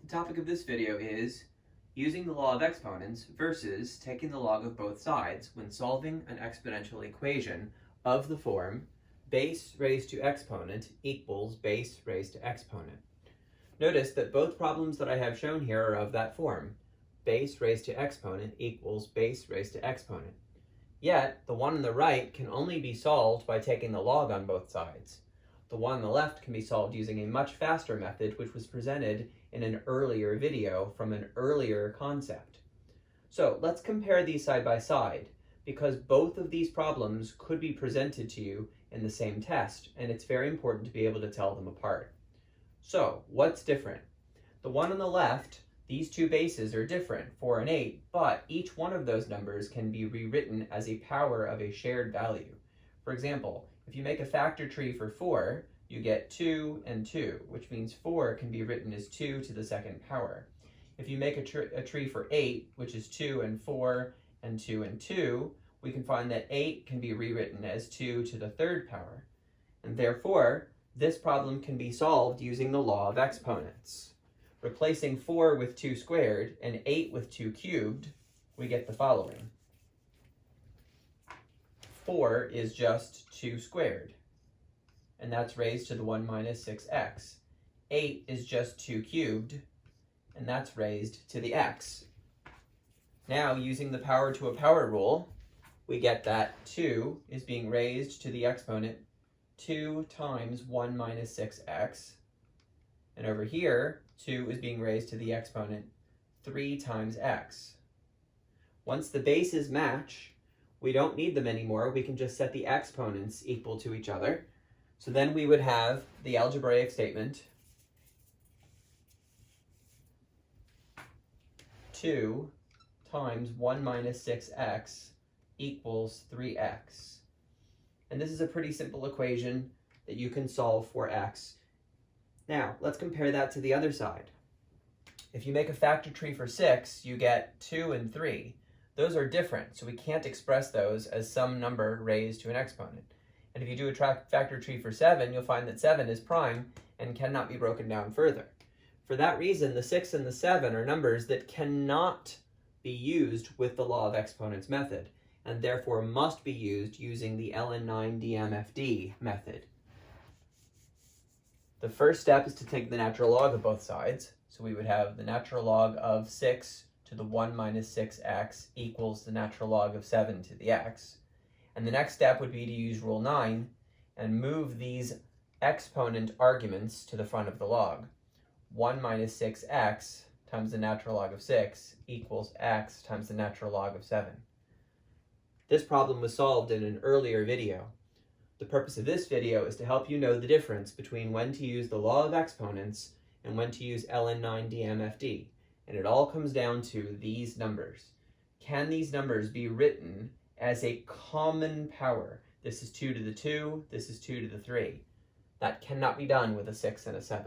The topic of this video is using the law of exponents versus taking the log of both sides when solving an exponential equation of the form base raised to exponent equals base raised to exponent. Notice that both problems that I have shown here are of that form. Base raised to exponent equals base raised to exponent. Yet, the one on the right can only be solved by taking the log on both sides. The one on the left can be solved using a much faster method which was presented in an earlier video from an earlier concept. So let's compare these side by side, because both of these problems could be presented to you in the same test, and it's very important to be able to tell them apart. So what's different? The one on the left, these two bases are different, 4 and 8, but each one of those numbers can be rewritten as a power of a shared value. For example, if you make a factor tree for 4, you get 2 and 2, which means 4 can be written as 2 to the second power. If you make a tree for 8, which is 2 and 4 and 2 and 2, we can find that 8 can be rewritten as 2 to the third power. And therefore, this problem can be solved using the law of exponents. Replacing 4 with 2 squared and 8 with 2 cubed, we get the following. 4 is just 2 squared, and that's raised to the 1 minus 6x. 8 is just 2 cubed, and that's raised to the x. Now, using the power to a power rule, we get that 2 is being raised to the exponent 2 times 1 minus 6x, and over here, 2 is being raised to the exponent 3 times x. Once the bases match, we don't need them anymore. We can just set the exponents equal to each other. So then we would have the algebraic statement 2 times 1 minus 6x equals 3x. And this is a pretty simple equation that you can solve for x. Now, let's compare that to the other side. If you make a factor tree for 6, you get 2 and 3. Those are different, so we can't express those as some number raised to an exponent. And if you do a factor tree for 7, you'll find that 7 is prime and cannot be broken down further. For that reason, the 6 and the 7 are numbers that cannot be used with the law of exponents method, and therefore must be used using the ln9 DMFD method. The first step is to take the natural log of both sides. So we would have the natural log of 6 to the 1 minus 6x equals the natural log of 7 to the x. And the next step would be to use rule 9 and move these exponent arguments to the front of the log. 1 minus 6x times the natural log of 6 equals x times the natural log of 7. This problem was solved in an earlier video. The purpose of this video is to help you know the difference between when to use the law of exponents and when to use ln9 DMFD. And it all comes down to these numbers. Can these numbers be written as a common power? This is 2 to the 2, this is 2 to the 3. That cannot be done with a 6 and a 7.